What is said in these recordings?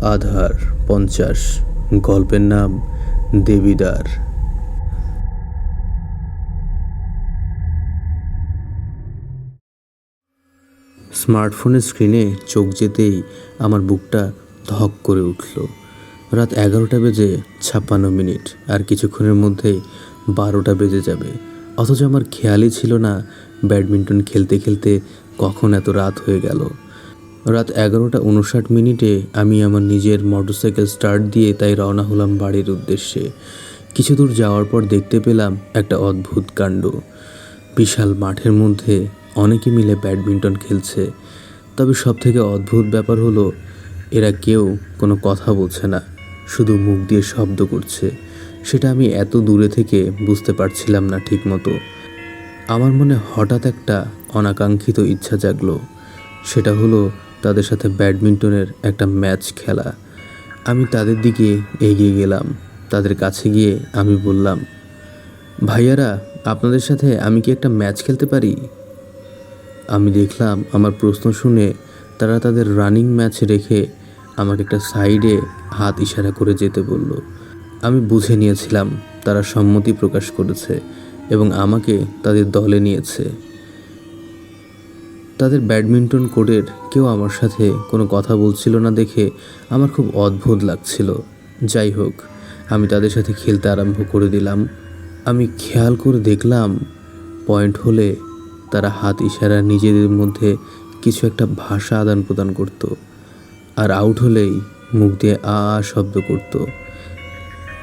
আধার 50। গল্পের নাম দেবিদার। স্মার্টফোনের স্ক্রিনে চোখ যেতেই আমার বুকটা ধক করে উঠল। রাত 11টা বেজে 56 মিনিট, আর কিছুক্ষণের মধ্যেই 12টা বেজে যাবে। অথচ আমার খেয়ালই ছিল না ব্যাডমিন্টন খেলতে খেলতে কখন এত রাত হয়ে গেল। রাত 11টা 59 মিনিটে আমি আমার নিজের মোটরসাইকেল স্টার্ট দিয়ে তাই রওনা হলাম বাড়ির উদ্দেশ্যে। কিছু দূর যাওয়ার পর দেখতে পেলাম একটা অদ্ভুত কাণ্ড। বিশাল মাঠের মধ্যে অনেকে মিলে ব্যাডমিন্টন খেলছে। তবে সবথেকে অদ্ভুত ব্যাপার হলো, এরা কেউ কোনো কথা বলছে না, শুধু মুখ দিয়ে শব্দ করছে। সেটা আমি এত দূরে থেকে বুঝতে পারছিলাম না ঠিক মতো। আমার মনে হঠাৎ একটা অনাকাঙ্ক্ষিত ইচ্ছা জাগলো। সেটা হলো তাদের সাথে ব্যাডমিন্টনের একটা ম্যাচ খেলা। আমি তাদের দিকে এগিয়ে গেলাম। তাদের কাছে গিয়ে আমি বললাম, ভাইয়ারা, আপনাদের সাথে আমি কি একটা ম্যাচ খেলতে পারি? আমি দেখলাম আমার প্রশ্ন শুনে তারা তাদের রানিং ম্যাচ রেখে আমাকে একটা সাইডে হাত ইশারা করে যেতে বলল। আমি বুঝে নিয়েছিলাম তারা সম্মতি প্রকাশ করেছে এবং আমাকে তাদের দলে নিয়েছে। তাদের ব্যাডমিন্টন কোর্টের কেউ আমার সাথে কোনো কথা বলছিল না দেখে আমার খুব অদ্ভুত লাগছিল। যাই হোক, আমি তাদের সাথে খেলতে আরম্ভ করে দিলাম। আমি খেয়াল করে দেখলাম, পয়েন্ট হলে তারা হাত ইশারা নিজেদের মধ্যে কিছু একটা ভাষা আদান প্রদান করত, আর আউট হলেই মুখ দিয়ে আ আ শব্দ করত।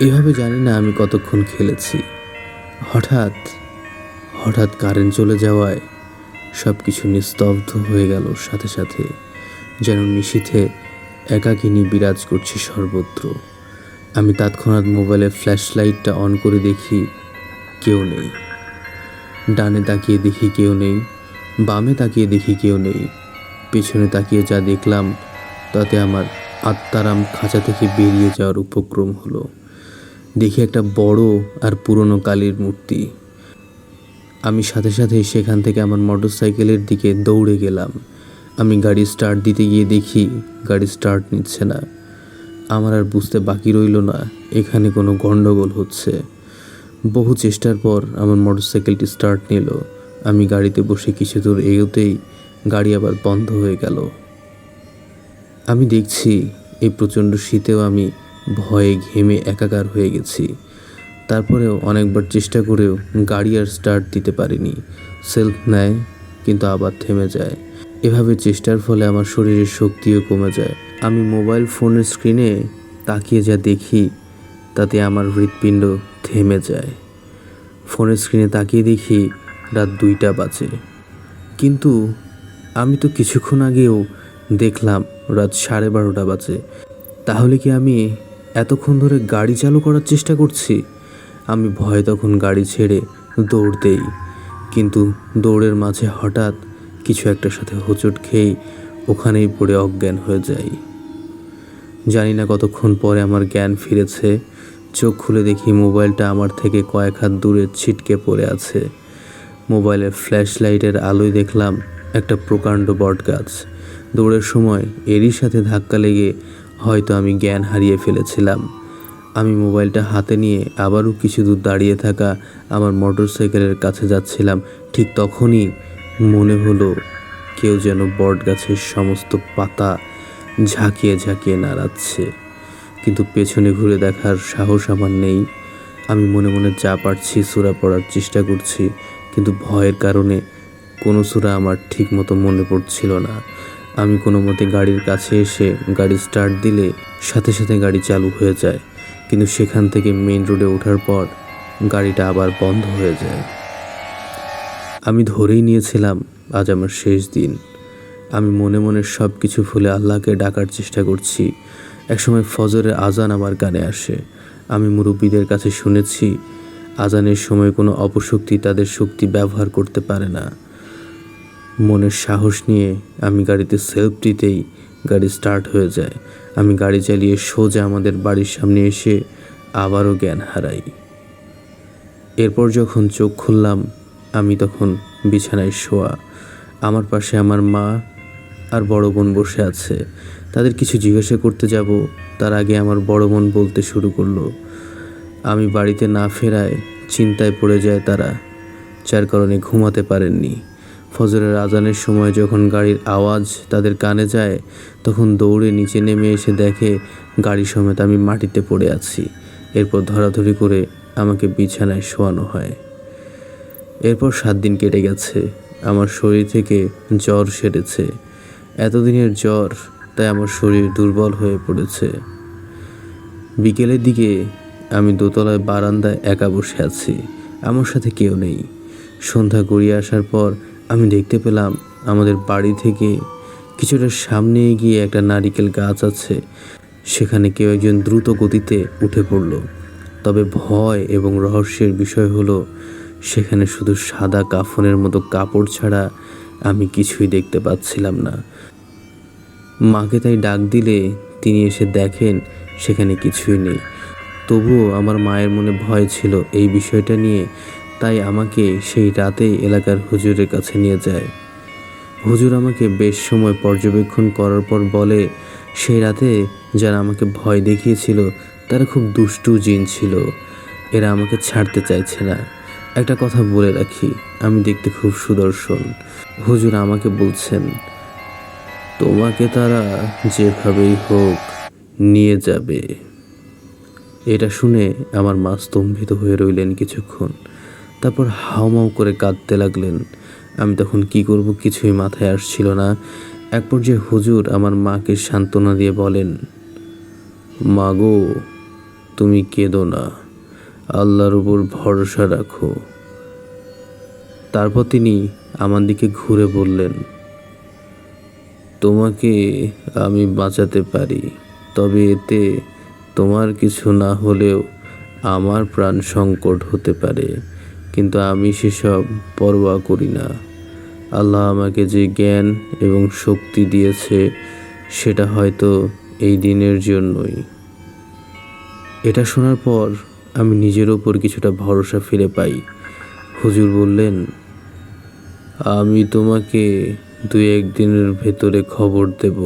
এভাবে জানি না আমি কতক্ষণ খেলেছি। হঠাৎ হঠাৎ কারেন্ট চলে যাওয়ায় সব কিছু নিস্তব্ধ হয়ে গেল সাথে সাথে, যেন নিশীথে একাকিনী বিরাজ করছে সর্বত্র। আমি তৎক্ষণাৎ মোবাইলের ফ্ল্যাশ লাইটটা অন করে দেখি কেউ নেই। ডানে তাকিয়ে দেখি কেউ নেই, বামে তাকিয়ে দেখি কেউ নেই। পেছনে তাকিয়ে যা দেখলাম তাতে আমার আত্মারাম খাঁচা থেকে বেরিয়ে যাওয়ার উপক্রম হলো। দেখি একটা বড় আর পুরনো কালীর মূর্তি। আমি সাথে সাথেই সেখান থেকে আমার মোটরসাইকেলের দিকে দৌড়ে গেলাম। আমি গাড়ি স্টার্ট দিতে গিয়ে দেখি গাড়ি স্টার্ট নিচ্ছে না। আমার আর বুঝতে বাকি রইল না এখানে কোনো গণ্ডগোল হচ্ছে। বহু চেষ্টার পর আমার মোটরসাইকেলটি স্টার্ট নিল। আমি গাড়িতে বসে কিছু দূর এগোতেই গাড়ি আবার বন্ধ হয়ে গেল। আমি দেখছি এই প্রচণ্ড শীতেও আমি ভয়ে ঘেমে একাকার হয়ে গেছি। তারপরেও অনেকবার চেষ্টা করেও গাড়ি আর স্টার্ট দিতে পারিনি। সেলফ নেয় কিন্তু আবার থেমে যায়। এভাবে চেষ্টার ফলে আমার শরীরের শক্তিও কমে যায়। আমি মোবাইল ফোনের স্ক্রিনে তাকিয়ে যা দেখি তাতে আমার হৃৎপিণ্ড থেমে যায়। ফোনের স্ক্রিনে তাকিয়ে দেখি রাত 2টা বাজে। কিন্তু আমি তো কিছুক্ষণ আগেও দেখলাম রাত 12:30 বাজে। তাহলে কি আমি এতক্ষণ ধরে গাড়ি চালু করার চেষ্টা করছি? আমি ভয়ে তখন গাড়ি ছেড়ে দৌড় দেই, কিন্তু দৌড়ের মাঝে হঠাৎ কিছু একটার সাথে হোঁচট খেয়েই ওখানেই পড়ে অজ্ঞান হয়ে যাই। জানি না কতক্ষণ পরে আমার জ্ঞান ফিরেছে। চোখ খুলে দেখি মোবাইলটা আমার থেকে কয়েক হাত দূরে ছিটকে পড়ে আছে। মোবাইলের ফ্ল্যাশ লাইটের আলোয় দেখলাম একটা প্রকাণ্ড বটগাছ। দৌড়ের সময় এরই সাথে ধাক্কা লেগে হয়তো আমি জ্ঞান হারিয়ে ফেলেছিলাম। আমি মোবাইলটা হাতে নিয়ে আবারও কিছু দূর দাঁড়িয়ে থাকা আমার মোটরসাইকেলের কাছে যাচ্ছিলাম। ঠিক তখনই মনে হলো কেউ যেন বটগাছের সমস্ত পাতা ঝাঁকিয়ে ঝাঁকিয়ে নাড়াচ্ছে, কিন্তু পেছনে ঘুরে দেখার সাহস আমার নেই। আমি মনে মনে যা পারছি সূরা পড়ার চেষ্টা করছি, কিন্তু ভয়ের কারণে কোনো সূরা আমার ঠিক মতো মনে পড়ছিল না। আমি কোনো মতে গাড়ির কাছে এসে গাড়ি স্টার্ট দিলে সাথে সাথে গাড়ি চালু হয়ে যায়, কিন্তু সেখান থেকে মেইন রোডে ওঠার পর গাড়িটা আবার বন্ধ হয়ে যায়। আমি ধরেই নিয়েছিলাম আজ আমার শেষ দিন। আমি মনে মনে সব কিছু ভুলে আল্লাহকে ডাকার চেষ্টা করছি। একসময় ফজরের আজান আমার কানে আসে। আমি মুরব্বীদের কাছে শুনেছি আজানের সময় কোনো অপশক্তি তাদের শক্তি ব্যবহার করতে পারে না। মনের সাহস নিয়ে আমি গাড়িতে সেলফ দিতেই গাড়ি স্টার্ট হয়ে যায়। আমি গাড়ি চালিয়ে সোজা আমাদের বাড়ির সামনে এসে আবারও জ্ঞান হারাই। এরপর যখন চোখ খুললাম আমি তখন বিছানায় শোয়া। আমার পাশে আমার মা আর বড় বোন বসে আছে। তাদের কিছু জিজ্ঞাসা করতে যাব, তার আগে আমার বড় বোন বলতে শুরু করলো, আমি বাড়িতে না ফেরায় চিন্তায় পড়ে যায় তারা, যার কারণে ঘুমাতে পারেননি। ফজরের আজানের সময় যখন গাড়ির আওয়াজ তাদের কানে যায়, তখন দৌড়ে নিচে নেমে এসে দেখে গাড়ি সমেত আমি মাটিতে পড়ে আছি। এরপর ধরাধরি করে আমাকে বিছানায় শোয়ানো হয়। এরপর 7 দিন কেটে গেছে। আমার শরীর থেকে জ্বর সেরেছে। এতদিনের জ্বর, তাই আমার শরীর দুর্বল হয়ে পড়েছে। বিকেলের দিকে আমি দোতলায় বারান্দায় একা বসে আছি, আমার সাথে কেউ নেই। সন্ধ্যা গড়িয়ে আসার পর আমি দেখতে পেলাম আমাদের বাড়ি থেকে কিছুটা সামনে এগিয়ে একটা নারিকেল গাছ আছে, সেখানে কেউ একজন দ্রুত গতিতে উঠে পড়ল। তবে ভয় এবং রহস্যের বিষয় হলো, সেখানে শুধু সাদা কাফনের মতো কাপড় ছাড়া আমি কিছুই দেখতে পাচ্ছিলাম না। মাকে তাই ডাক দিলে তিনি এসে দেখেন সেখানে কিছুই নেই। তবুও আমার মায়ের মনে ভয় ছিল এই বিষয়টা নিয়ে, তাই আমাকে সেই রাতেই এলাকার হুজুরের কাছে নিয়ে যায়। হুজুর আমাকে বেশ সময় পর্যবেক্ষণ করার পর বলে, সেই রাতে যারা আমাকে ভয় দেখিয়েছিল তারা খুব দুষ্টু জিন ছিল, এরা আমাকে ছাড়তে চাইছে না। একটা কথা বলে রাখি, আমি দেখতে খুব সুদর্শন। হুজুর আমাকে বলছেন, তোমাকে তারা যেভাবেই হোক নিয়ে যাবে। এটা শুনে আমার মা স্তম্ভিত হয়ে রইলেন কিছুক্ষণ, তারপর হাউমাউ করে কাঁদতে লাগলেন। আমি তখন কি করব কিছুই মাথায় আসছিল না। এক পর্যায়ে হুজুর আমার মাকে সান্ত্বনা দিয়ে বলেন, মা গো, তুমি কেঁদো না, আল্লাহর উপর ভরসা রাখো। তারপর তিনি আমার দিকে ঘুরে বললেন, তোমাকে আমি বাঁচাতে পারি, তবে এতে তোমার কিছু না হলেও আমার প্রাণ সংকট হতে পারে, কিন্তু আমি সেসব পরোয়া করি না। আল্লাহ আমাকে যে জ্ঞান এবং শক্তি দিয়েছে সেটা হয়তো এই দিনের জন্যই। এটা শোনার পর আমি নিজের ওপর কিছুটা ভরসা ফিরে পাই। হুজুর বললেন, আমি তোমাকে 2-1 দিনের ভেতরে খবর দেব।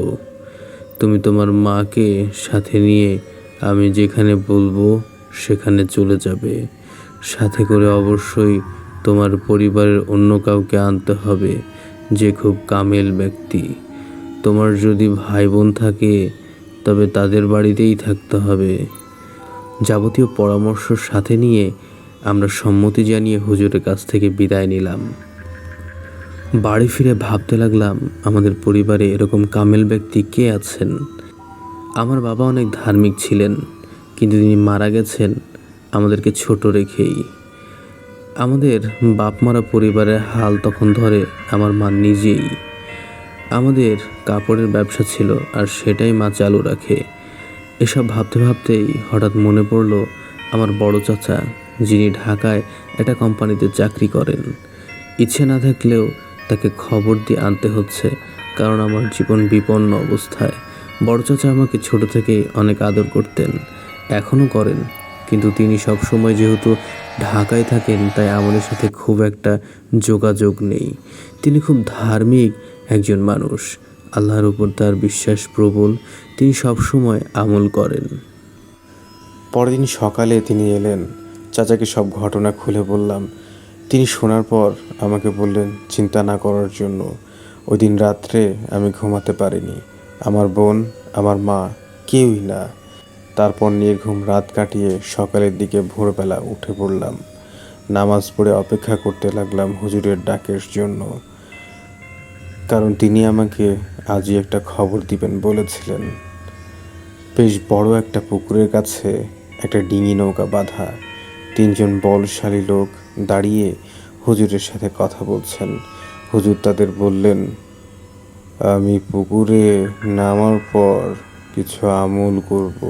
তুমি তোমার মাকে সাথে নিয়ে আমি যেখানে বলবো সেখানে চলে যাবে। সাথে করে অবশ্যই তোমার পরিবারের অন্য কাউকে আনতে হবে, যে খুব কামেল ব্যক্তি। তোমার যদি ভাই বোন থাকে তবে তাদের বাড়িতেই থাকতে হবে। যাবতীয় পরামর্শ সাথে নিয়ে আমরা সম্মতি জানিয়ে হুজুরের কাছ থেকে বিদায় নিলাম। বাড়ি ফিরে ভাবতে লাগলাম, আমাদের পরিবারে এরকম কামেল ব্যক্তি কে আছেন। আমার বাবা অনেক ধার্মিক ছিলেন, কিন্তু তিনি মারা গেছেন আমাদেরকে ছোট রেখেই। আমাদের বাপ মারা পরিবারের হাল তখন ধরে আমার মা নিজেই। আমাদের কাপড়ের ব্যবসা ছিল, আর সেটাই মা চালু রাখে। এসব ভাবতে ভাবতেই হঠাৎ মনে পড়ল আমার বড় চাচা, যিনি ঢাকায় একটা কোম্পানিতে চাকরি করেন। ইচ্ছে না থাকলেও তাকে খবর দিয়ে আনতে হচ্ছে, কারণ আমার জীবন বিপন্ন অবস্থায়। বড় চাচা আমাকে ছোট থেকেই অনেক আদর করতেন, এখনও করেন, কিন্তু তিনি সব সময় যেহেতু ঢাকায় থাকেন, তাই আমাদের সাথে খুব একটা যোগাযোগ নেই। তিনি খুব ধার্মিক একজন মানুষ, আল্লাহর উপর তার বিশ্বাস প্রবল, তিনি সব সময় আমল করেন। পরের দিন সকালে তিনি এলেন, চাচাকে সব ঘটনা খুলে বললাম। তিনি শোনার পর আমাকে বললেন চিন্তা না করার জন্য। ওই দিন রাত্রে আমি ঘুমাতে পারিনি, আমার বোন, আমার মা, কেউই না। তারপর নির্ঘুম রাত কাটিয়ে সকালের দিকে ভোরবেলা উঠে পড়লাম। নামাজ পড়ে অপেক্ষা করতে লাগলাম হুজুরের ডাকের জন্য, কারণ তিনি আমাকে আজই একটা খবর দিবেন বলেছিলেন। বেশ বড় একটা পুকুরের কাছে একটা ডিঙি নৌকা বাঁধা, 3 জন বলশালী লোক দাঁড়িয়ে হুজুরের সাথে কথা বলছেন। হুজুর তাদের বললেন, আমি পুকুরে নামার পর কিছু আমল করব,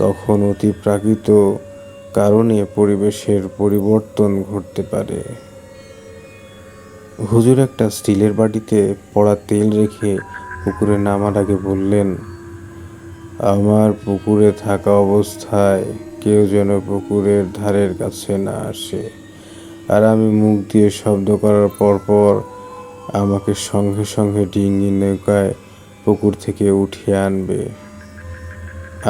তখন অতিপ্রাকৃত কারণে পরিবেশের পরিবর্তন ঘটতে পারে। হুজুর একটা স্টিলের বাটিতে পড়া তেল রেখে পুকুরে নামার আগে বললেন, আমার পুকুরে থাকা অবস্থায় কেউ যেন পুকুরের ধারের কাছে না আসে, আর আমি মুখ দিয়ে শব্দ করার পরপর আমাকে সঙ্গে সঙ্গে ডিঙি নৌকায় পুকুর থেকে উঠিয়ে আনবে।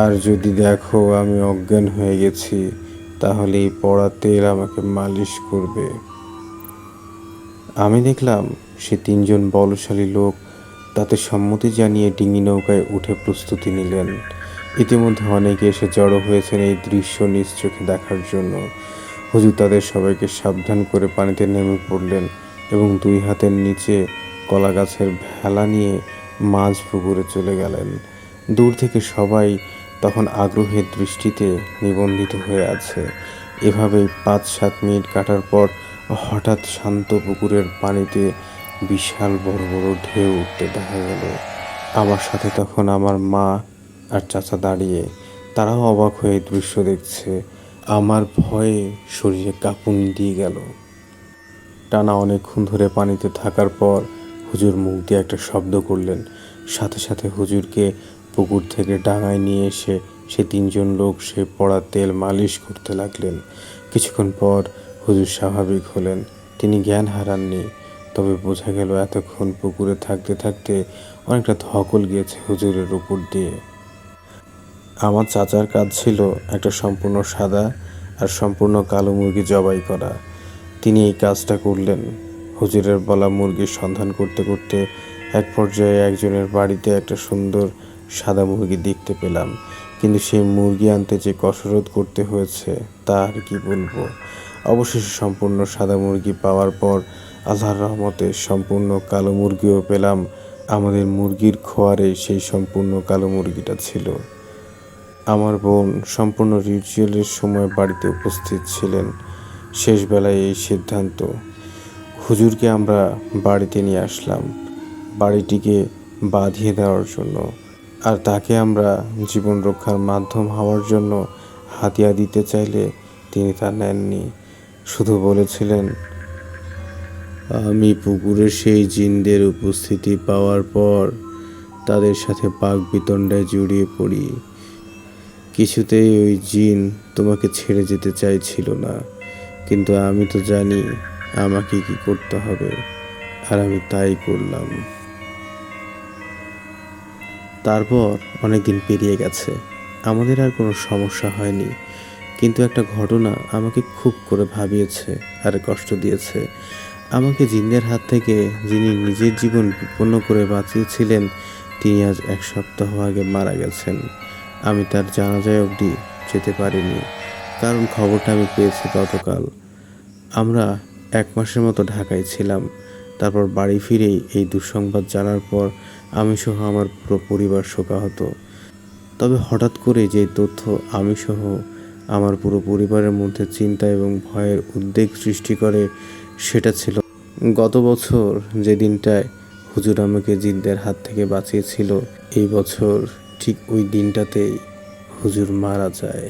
আর যদি দেখো আমি অজ্ঞান হয়ে গেছি, তাহলে এই পড়া তেল আমাকে মালিশ করবে। আমি দেখলাম সে তিনজন বলশালী লোক তাতে সম্মতি জানিয়ে ডিঙি নৌকায় উঠে প্রস্তুতি নিলেন। ইতিমধ্যে অনেকে এসে জড়ো হয়েছেন এই দৃশ্য নিজ চোখে দেখার জন্য। হুজুর তাদের সবাইকে সাবধান করে পানিতে নেমে পড়লেন এবং দুই হাতের নিচে কলা গাছের ভেলা নিয়ে মাঝ পুকুরে চলে গেলেন। দূর থেকে সবাই তখন আগ্রহের দৃষ্টিতে নিবন্ধিত হয়ে আছে। এভাবেই 5-7 মিনিট কাটার পর হঠাৎ শান্ত পুকুরের পানিতে বিশাল বড় বড় ঢেউ উঠতে দেখা গেল। আমার সাথে তখন আমার মা আর চাচা দাঁড়িয়ে, তারাও অবাক হয়ে দৃশ্য দেখছে। আমার ভয়ে শরীরে কাঁপুনি দিয়ে গেল। টানা অনেকক্ষণ ধরে পানিতে থাকার পর হুজুর মুখ দিয়ে একটা শব্দ করলেন। সাথে সাথে হুজুরকে পুকুর থেকে ডাঙায় নিয়ে এসে সে তিনজন লোক সে পড়া তেল মালিশ করতে লাগলেন। কিছুক্ষণ পর হুজুর স্বাভাবিক হলেন। তিনি জ্ঞান হারাননি, তবে বোঝা গেল এতক্ষণ পুকুরে থাকতে থাকতে অনেকটা ধকল গিয়েছে হুজুরের উপর দিয়ে। আমার চাচার কাজ ছিল একটা সম্পূর্ণ সাদা আর সম্পূর্ণ কালো মুরগি জবাই করা। তিনি এই কাজটা করলেন। হুজুরের বলা মুরগির সন্ধান করতে করতে এক পর্যায়ে একজনের বাড়িতে একটা সুন্দর সাদা মুরগি দেখতে পেলাম। কিন্তু সেই মুরগি আনতে যে কসরত করতে হয়েছে তা আর কি বলবো। অবশেষে সম্পূর্ণ সাদা মুরগি পাওয়ার পর আল্লাহর রহমতে সম্পূর্ণ কালো মুরগিও পেলাম। আমাদের মুরগির খোয়ারে সেই সম্পূর্ণ কালো মুরগিটা ছিল। আমার বোন সম্পূর্ণ রিচুয়ালের সময় বাড়িতে উপস্থিত ছিলেন। শেষ বেলায় এই সিদ্ধান্ত, হুজুরকে আমরা বাড়িতে নিয়ে আসলাম বাড়িটিকে বাঁধিয়ে দেওয়ার জন্য, আর তাকে আমরা জীবন রক্ষার মাধ্যম হওয়ার জন্য হাতিয়া দিতে চাইলে তিনি তা নেননি। শুধু বলেছিলেন, আমি পুকুরে সেই জিনদের উপস্থিতি পাওয়ার পর তাদের সাথে পাক বিতণ্ডায় জড়িয়ে পড়ি। কিছুতেই ওই জিন তোমাকে ছেড়ে যেতে চাইছিল না, কিন্তু আমি তো জানি আমাকে কি করতে হবে, আর আমি তাই করলাম। তারপর অনেক দিন পেরিয়ে গেছে, আমাদের আর কোনো সমস্যা হয়নি। কিন্তু একটা ঘটনা আমাকে খুব করে ভাবিয়েছে আর কষ্ট দিয়েছে। আমাকে জিনদের হাত থেকে যিনি নিজের জীবন বিপন্ন করে বাঁচিয়েছিলেন, তিনি আজ 1 সপ্তাহ আগে মারা গেছেন। আমি তার জানাজায় অবধি যেতে পারিনি, কারণ খবরটা আমি পেয়েছি গতকাল। আমরা 1 মাসের মতো ঢাকায় ছিলাম। তারপর বাড়ি ফিরেই এই দুঃসংবাদ জানার পর আমি সহ আমার পুরো পরিবার শোকাহত। তবে হঠাৎ করে যে তথ্য আমি সহ আমার পুরো পরিবারের মধ্যে চিন্তা এবং ভয়ের উদ্বেগ সৃষ্টি করে, সেটা ছিল গত বছর যে দিনটায় হুজুর আমাকে জিনদের হাত থেকে বাঁচিয়েছিল। এই বছর ঠিক ওই দিনটাতেই হুজুর মারা যায়।